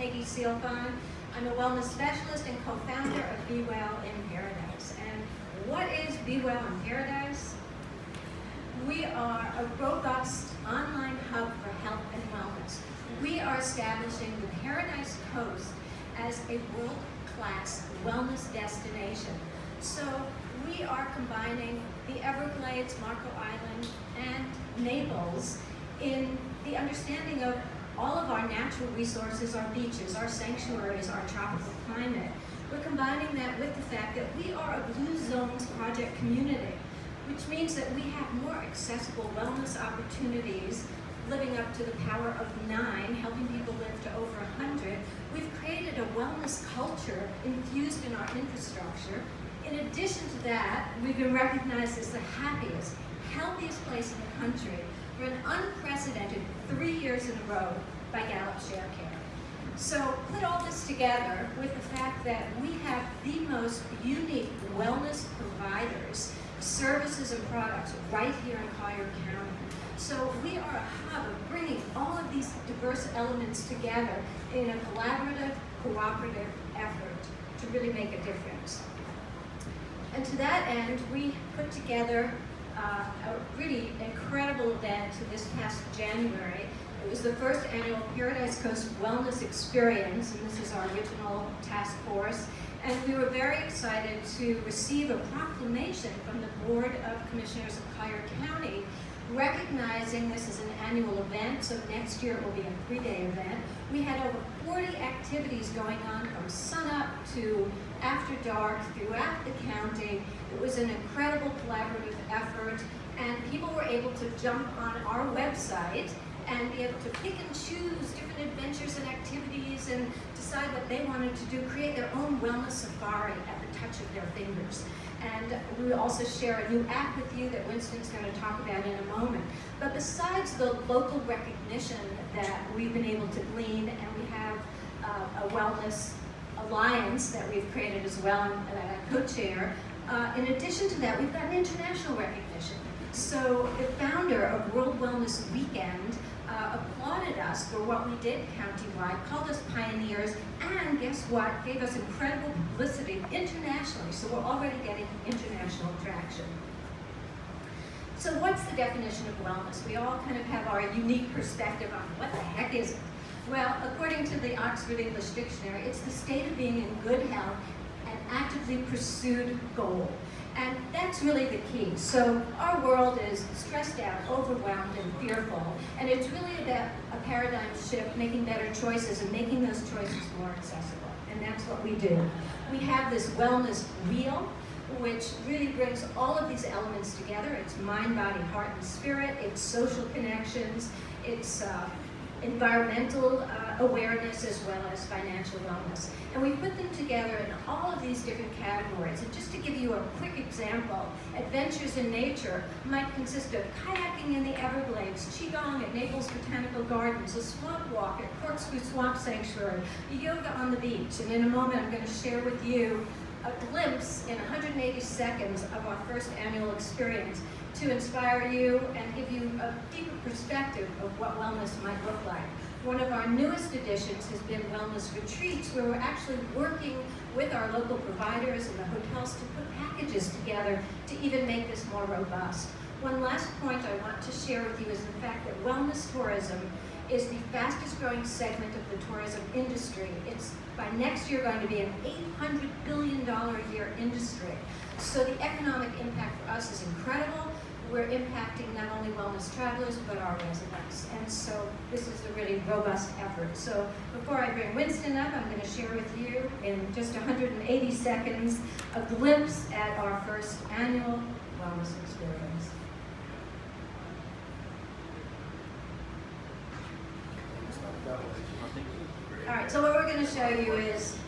Peggy Sealfon. I'm a wellness specialist and co-founder of Be Well in Paradise. And what is Be Well in Paradise? We are a robust online hub for health and wellness. We are establishing the Paradise Coast as a world-class wellness destination. So we are combining the Everglades, Marco Island, and Naples in the understanding of all of our natural resources, our beaches, our sanctuaries, our tropical climate. We're combining that with the fact that we are a Blue Zones project community, which means that we have more accessible wellness opportunities, living up to the power of 9, helping people live to over 100. We've created a wellness culture infused in our infrastructure. In addition to that, we've been recognized as the happiest, healthiest place in the country for an unprecedented 3 years in a row by Gallup ShareCare. So put all this together with the fact that we have the most unique wellness providers, services and products right here in Collier County. So we are a hub of bringing all of these diverse elements together in a collaborative, cooperative effort to really make a difference. And to that end, we put together a really incredible event this past January. It was the first annual Paradise Coast Wellness Experience, and this is our original task force. And we were very excited to receive a proclamation from the Board of Commissioners of Collier County recognizing this as an annual event, so next year it will be a 3-day event. We had over 40 activities going on from sunup to after dark throughout the county. It was an incredible collaborative effort, and people were able to jump on our website and be able to pick and choose different adventures and activities and decide what they wanted to do, create their own wellness safari at the touch of their fingers. And we will also share a new app with you that Winston's going to talk about in a moment. But besides the local recognition that we've been able to glean, and we have a wellness alliance that we've created as well, and I co-chair, in addition to that, we've got an international recognition. So the founder of World Wellness Weekend applauded us for what we did countywide, called us pioneers, and guess what? Gave us incredible publicity internationally, so we're already getting international traction. So what's the definition of wellness? We all kind of have our unique perspective on what the heck is it? Well, according to the Oxford English Dictionary, it's the state of being in good health and actively pursued goal. And that's really the key. So our world is stressed out, overwhelmed, and fearful. And it's really about a paradigm shift, making better choices and making those choices more accessible. And that's what we do. We have this wellness wheel, which really brings all of these elements together. It's mind, body, heart, and spirit. It's social connections. It's environmental awareness as well as financial wellness. And we put them together in all of these different categories. And just to give you a quick example, adventures in nature might consist of kayaking in the Everglades, qigong at Naples Botanical Gardens, a swamp walk at Corkscrew Swamp Sanctuary, yoga on the beach. And in a moment, I'm going to share with you a glimpse in 180 seconds of our first annual experience to inspire you and give you a deeper perspective of what wellness might look like. One of our newest additions has been wellness retreats, where we're actually working with our local providers and the hotels to put packages together to even make this more robust. One last point I want to share with you is the fact that wellness tourism is the fastest growing segment of the tourism industry. It's by next year going to be an $800 billion a year industry. So the economic impact for us is incredible. We're impacting not only wellness travelers, but our residents. And so this is a really robust effort. So before I bring Winston up, I'm going to share with you in just 180 seconds a glimpse at our first annual wellness experience. All right, so what we're going to show you is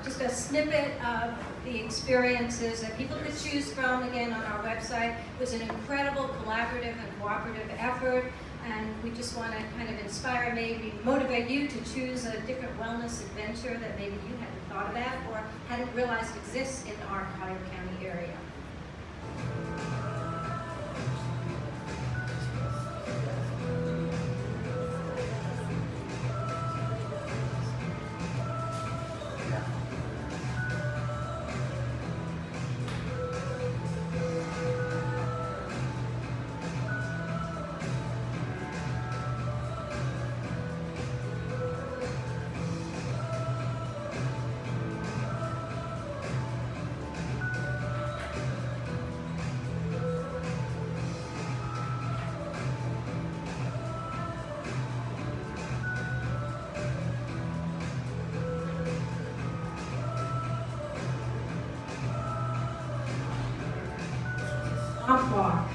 just a snippet of the experiences that people could choose from, again, on our website. It was an incredible collaborative and cooperative effort, and we just want to kind of inspire, maybe motivate you to choose a different wellness adventure that maybe you hadn't thought about or hadn't realized exists in our Collier County area. walk.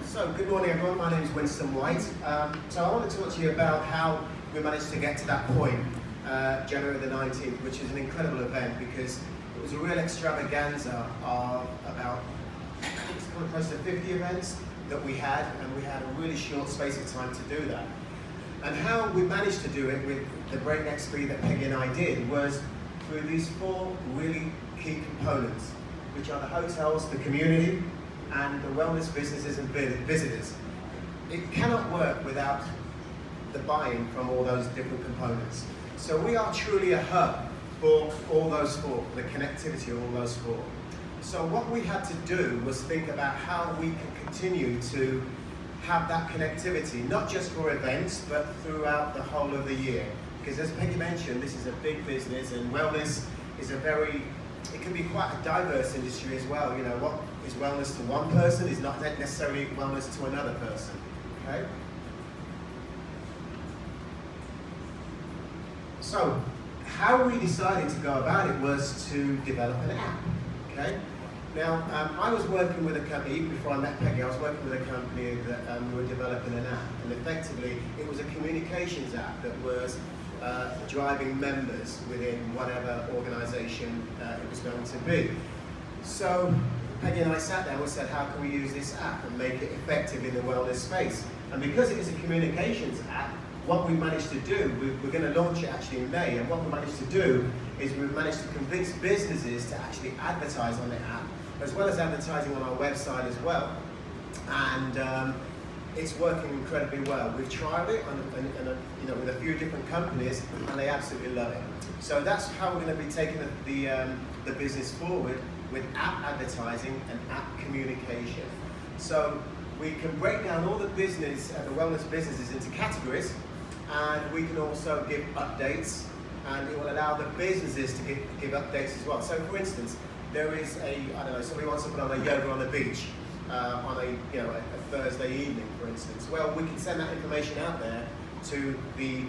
So, good morning everyone, my name is Winston White. So I want to talk to you about how we managed to get to that point, January the 19th, which is an incredible event because it was a real extravaganza of about, it's kind of close to 50 events that we had, and we had a really short space of time to do that. And how we managed to do it with the breakneck speed that Peggy and I did was through these four really key components, which are the hotels, the community, and the wellness businesses and visitors. It cannot work without the buy-in from all those different components. So we are truly a hub for all those four, the connectivity of all those four. So what we had to do was think about how we can continue to have that connectivity, not just for events, but throughout the whole of the year. Because as Peggy mentioned, this is a big business, and wellness is it can be quite a diverse industry as well. You know, what is wellness to one person is not necessarily wellness to another person, okay? So, how we decided to go about it was to develop an app, okay? Now, I was working with a company, even before I met Peggy, I was working with a company that we were developing an app, and effectively it was a communications app that was driving members within whatever organisation it was going to be. So Peggy and I sat down and said, how can we use this app and make it effective in the wellness space? And because it is a communications app, what we managed to do, we're going to launch it actually in May, and what we managed to do is we've managed to convince businesses to actually advertise on the app, as well as advertising on our website as well. And it's working incredibly well. We've trialed it with a few different companies, and they absolutely love it. So that's how we're going to be taking the business forward, with app advertising and app communication. So we can break down all the business, the wellness businesses into categories, and we can also give updates, and it will allow the businesses to give updates as well. So for instance, there is somebody wants to put on a yoga on the beach on a Thursday evening, for instance. Well, we can send that information out there to the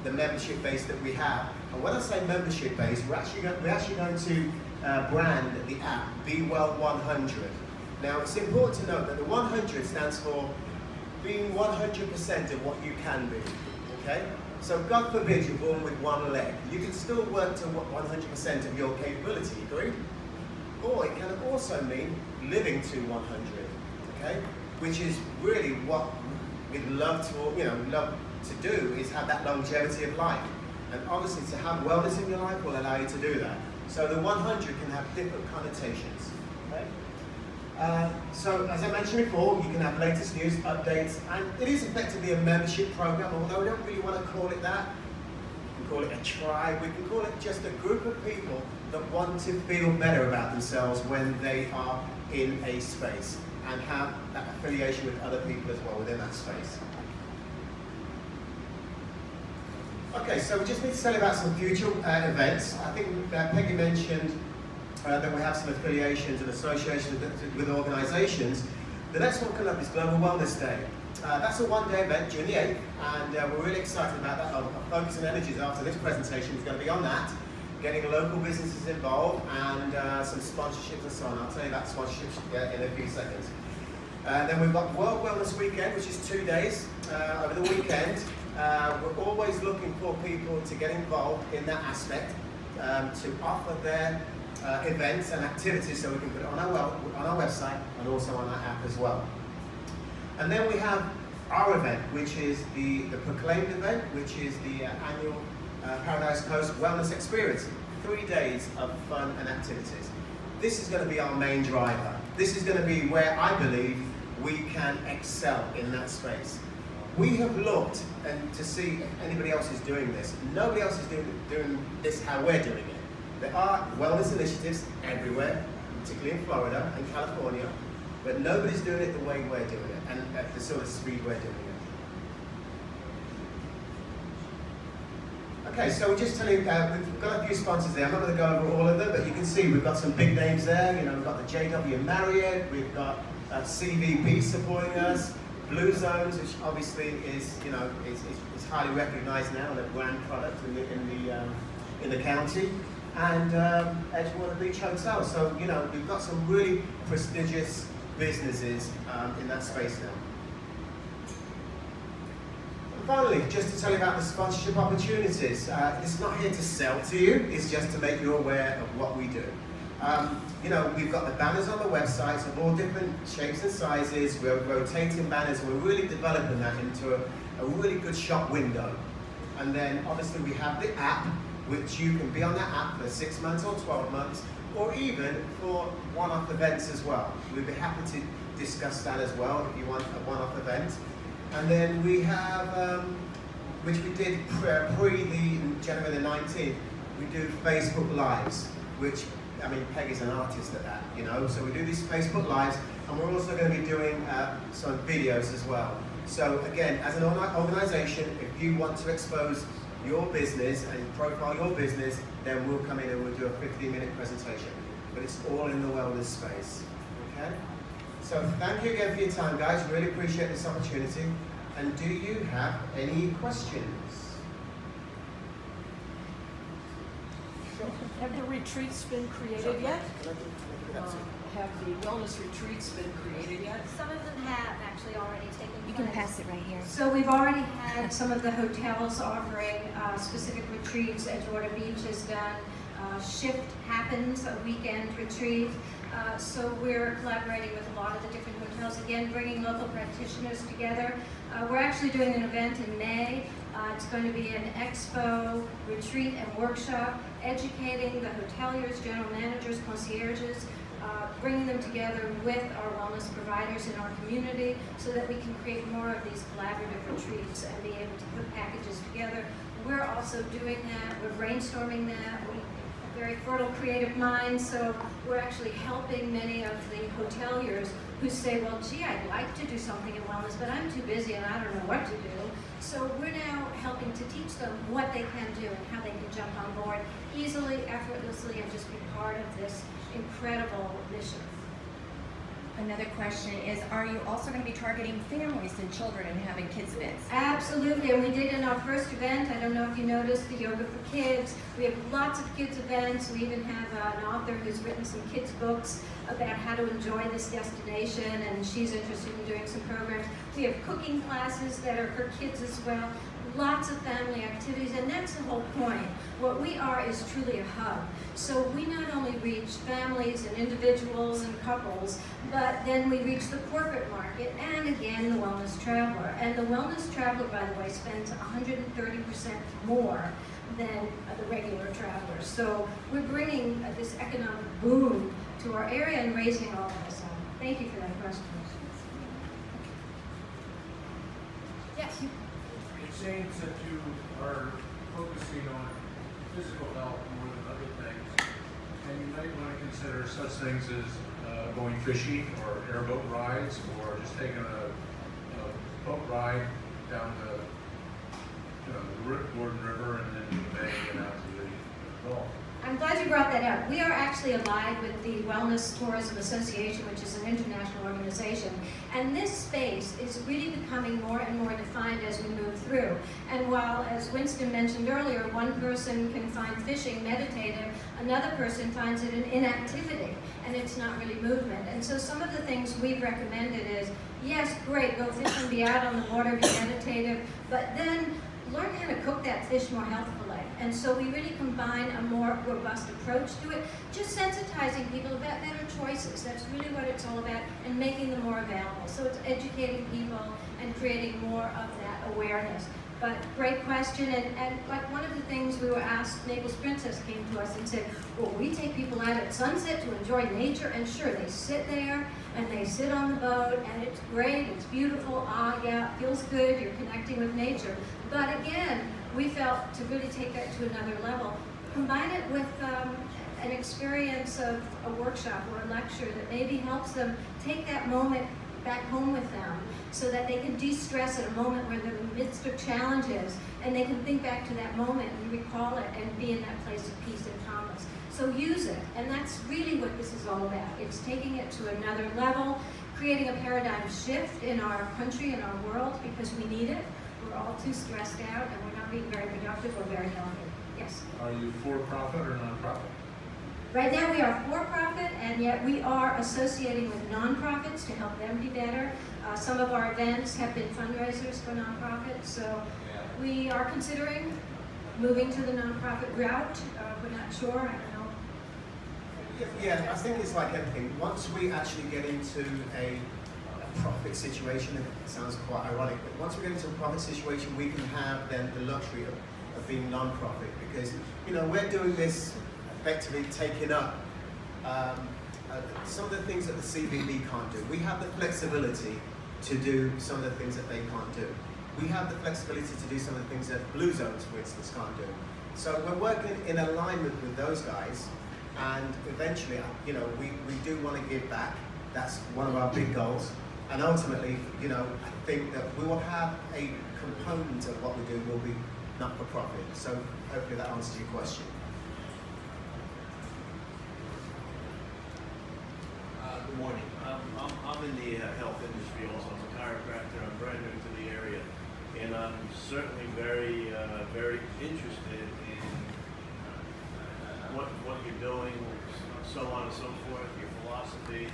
membership base that we have. And when I say membership base, we're actually going to brand the app Be Well 100. Now, it's important to note that the 100 stands for being 100% of what you can be. Okay? So God forbid you're born with one leg. You can still work to 100% of your capability, agreed? Or it can also mean living to 100, okay? Which is really what we'd love to do, is have that longevity of life. And obviously to have wellness in your life will allow you to do that. So the 100 can have different connotations, okay? So as I mentioned before, you can have latest news, updates, and it is effectively a membership program, although we don't really want to call it that. We can call it a tribe, we can call it just a group of people that want to feel better about themselves when they are in a space, and have that affiliation with other people as well within that space. Okay, so we just need to tell you about some future events. I think Peggy mentioned that we have some affiliations and associations with organisations. The next one coming up is Global Wellness Day. That's a one-day event, June the 8th, and we're really excited about that. Our focus and energies after this presentation is going to be on that, getting local businesses involved and some sponsorships and so on. I'll tell you about sponsorships in a few seconds. Then we've got World Wellness Weekend, which is 2 days over the weekend. We're always looking for people to get involved in that aspect, to offer their events and activities so we can put it on our website and also on our app as well. And then we have our event, which is the proclaimed event, which is the annual Paradise Coast Wellness Experience. 3 days of fun and activities. This is going to be our main driver. This is going to be where I believe we can excel in that space. We have looked to see if anybody else is doing this. Nobody else is doing this how we're doing it. There are wellness initiatives everywhere, particularly in Florida and California, but nobody's doing it the way we're doing it and at the sort of speed we're doing it. Okay, so we're just telling you, we've got a few sponsors there. I'm not going to go over all of them, but you can see we've got some big names there. You know, we've got the JW Marriott, we've got CVP supporting us, Blue Zones, which obviously is, you know, is highly recognised now and a brand product in the county, and Edgewater Beach Hotel. So, you know, we've got some really prestigious businesses in that space now. And finally, just to tell you about the sponsorship opportunities. This is not here to sell to you, it's just to make you aware of what we do. You know, we've got the banners on the websites of all different shapes and sizes. We're rotating banners, and we're really developing that into a really good shop window. And then obviously we have the app, which you can be on that app for 6 months or 12 months, or even for one-off events as well. We'd be happy to discuss that as well if you want a one-off event. And then we have, which we did pre the January the 19th, we do Facebook Lives, which, I mean, Peggy's an artist at that, you know, so we do these Facebook Lives, and we're also going to be doing some videos as well. So again, as an organisation, if you want to expose your business and profile your business, then we'll come in and we'll do a 15-minute presentation. But it's all in the wellness space, okay? So thank you again for your time, guys. Really appreciate this opportunity. And do you have any questions? Have the retreats been created yet? Have the wellness retreats been created yet? Some of them have actually already taken place. You can pass it right here. So we've already had some of the hotels offering specific retreats. Edgewater Beach has done Shift Happens, a weekend retreat. So we're collaborating with a lot of the different hotels, again, bringing local practitioners together. We're actually doing an event in May. It's going to be an expo, retreat, and workshop, educating the hoteliers, general managers, concierges, bringing them together with our wellness providers in our community so that we can create more of these collaborative retreats and be able to put packages together. We're also doing that. We're brainstorming that. We have very fertile creative minds, so we're actually helping many of the hoteliers who say, well, gee, I'd like to do something in wellness, but I'm too busy and I don't know what to do. So we're now helping to teach them what they can do and how they can jump on board easily, effortlessly, and just be part of this incredible mission. Another question is, are you also going to be targeting families and children and having kids events? Absolutely, and we did in our first event. I don't know if you noticed the Yoga for Kids. We have lots of kids events. We even have an author who's written some kids books about how to enjoy this destination, and she's interested in doing some programs. We have cooking classes that are for kids as well. Lots of family activities, and that's the whole point. What we are is truly a hub. So we not only reach families and individuals and couples, but then we reach the corporate market and again the wellness traveler. And the wellness traveler, by the way, spends 130% more than the regular traveler. So we're bringing this economic boom to our area and raising all of us up. Thank you for that question. Yes? It seems that you are focusing on physical health more than other things, and you might want to consider such things as going fishing or airboat rides, or just taking a boat ride down the the Gordon River and then the bay and out to the Gulf. I'm glad you brought that up. We are actually allied with the Wellness Tourism Association, which is an international organization. And this space is really becoming more and more defined as we move through. And while, as Winston mentioned earlier, one person can find fishing meditative, another person finds it an inactivity, and it's not really movement. And so some of the things we've recommended is, yes, great, go fish and be out on the water, be meditative, but then learn how to cook that fish more healthfully. And so we really combine a more robust approach to it, just sensitizing people about better choices. That's really what it's all about, and making them more available. So it's educating people and creating more of that awareness. But great question, and like one of the things we were asked, Naples Princess came to us and said, well, we take people out at sunset to enjoy nature, and sure, they sit there, and they sit on the boat, and it's great, it's beautiful, yeah, it feels good, you're connecting with nature. But again, we felt to really take that to another level, combine it with an experience of a workshop or a lecture that maybe helps them take that moment back home with them so that they can de-stress at a moment where they're in the midst of challenges, and they can think back to that moment and recall it and be in that place of peace and calmness. So use it, and that's really what this is all about. It's taking it to another level, creating a paradigm shift in our country and our world, because we need it. We're all too stressed out, and we're not being very productive or very healthy. Yes? Are you for-profit or nonprofit? Right now we are for-profit, and yet we are associating with nonprofits to help them be better. Some of our events have been fundraisers for nonprofits, so we are considering moving to the nonprofit route. We're not sure, I don't know. Yeah, I think it's like everything. Once we actually get into a profit situation, it sounds quite ironic, but once we get into a profit situation, we can have then the luxury of being non-profit, because, you know, we're doing this effectively taking up some of the things that the CVB can't do. We have the flexibility to do some of the things that they can't do. We have the flexibility to do some of the things that Blue Zones, for instance, can't do. So we're working in alignment with those guys, and eventually, you know, we do want to give back. That's one of our big goals. And ultimately, you know, I think that we will have a component of what we do will be not for profit. So hopefully that answers your question. Good morning. I'm in the health industry also. I'm a chiropractor. I'm brand new to the area. And I'm certainly very interested in what you're doing, so on and so forth, your philosophy,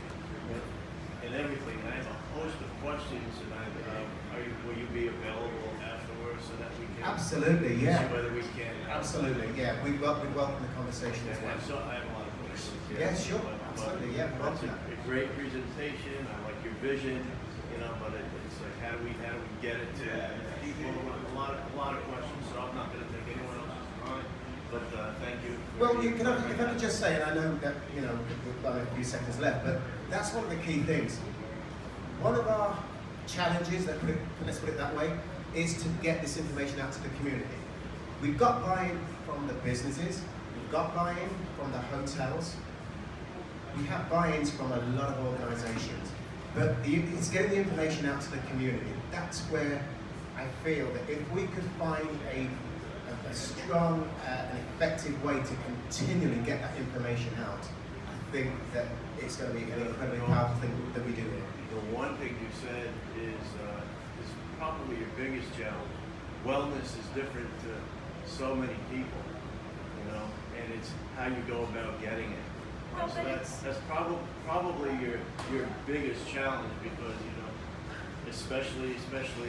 and everything. I have a host of questions, and will you be available afterwards so that we can Absolutely, yeah. see whether we can? Absolutely, yeah. We welcome the conversation as well. So I have a lot of questions. Yeah, sure. Absolutely, yeah. That's a great presentation. I like your vision, you know, but it's like how do we get it to people? A lot of questions. So I'm not going to take anyone else's time. But thank you. Well, if I could just say, and I know that, you know, we've got a few seconds left, but that's one of the key things. One of our challenges, let's put it that way, is to get this information out to the community. We've got buy-in from the businesses, we've got buy-in from the hotels, we have buy-ins from a lot of organizations, but it's getting the information out to the community. That's where I feel that if we could find a strong and effective way to continually get that information out, I think that it's going to be an incredibly powerful thing that we do here. The one thing you said is probably your biggest challenge. Wellness is different to so many people, you know, and it's how you go about getting it. Well, So but that's probably your biggest challenge, because, you know, especially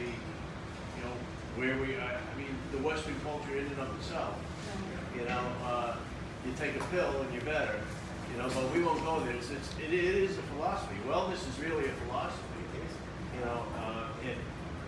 you know where we are. I mean, the Western culture in and of itself. You know, you take a pill and you're better. You know, but we won't go there. It is a philosophy. Wellness is really a philosophy. You know, and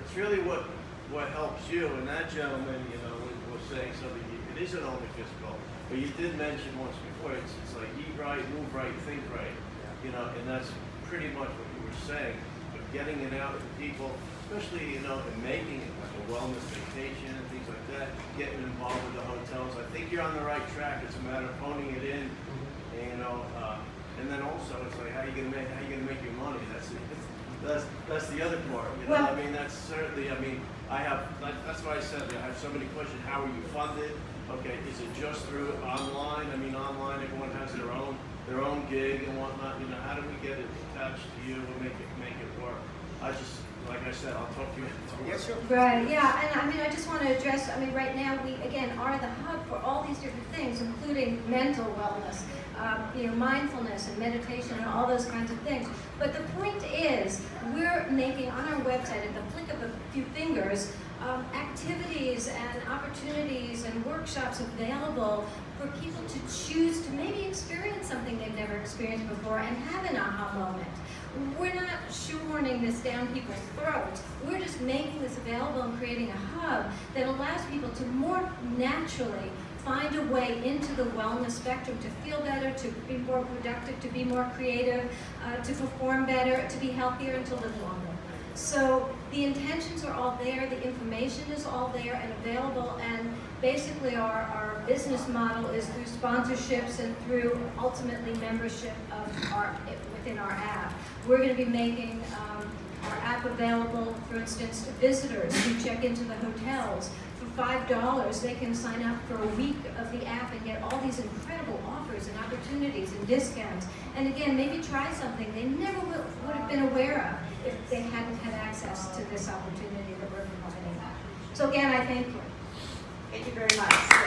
it's really what helps you. And that gentleman, you know, was saying something. It isn't only physical, but you did mention once before. It's like eat right, move right, think right. You know, and that's pretty much what you were saying. But getting it out to people, especially, you know, and making it like a wellness vacation and things like that. Getting involved with the hotels. I think you're on the right track. It's a matter of honing it in. And, you know, and then also it's like how you gonna make your money. that's the other part, you know, Well- I mean, that's certainly, I mean, that's why I said, I have so many questions, how are you funded? Okay, is it just through online? I mean, online, everyone has their own gig and whatnot, you know, how do we get it attached to you and make it work? I just, like I said, I'll talk to you. Yes, sure. Right, yeah, and I mean, I just want to address, I mean, right now, we, again, are the hub for all these different things, including mental wellness, you know, mindfulness and meditation and all those kinds of things. But the point is, we're making on our website, at the flick of a few fingers, activities and opportunities and workshops available for people to choose to maybe experience something they've never experienced before and have an aha moment. We're not shoehorning this down people's throats. We're just making this available and creating a hub that allows people to more naturally find a way into the wellness spectrum, to feel better, to be more productive, to be more creative, to perform better, to be healthier, and to live longer. So the intentions are all there, the information is all there and available, and basically our business model is through sponsorships and through ultimately membership of within our app. We're going to be making our app available, for instance, to visitors who check into the hotels. For $5, they can sign up for a week of the app and get all these incredible offers and opportunities and discounts. And again, maybe try something they never would have been aware of if they hadn't had access to this opportunity that we're providing. So again, I thank you. Thank you very much.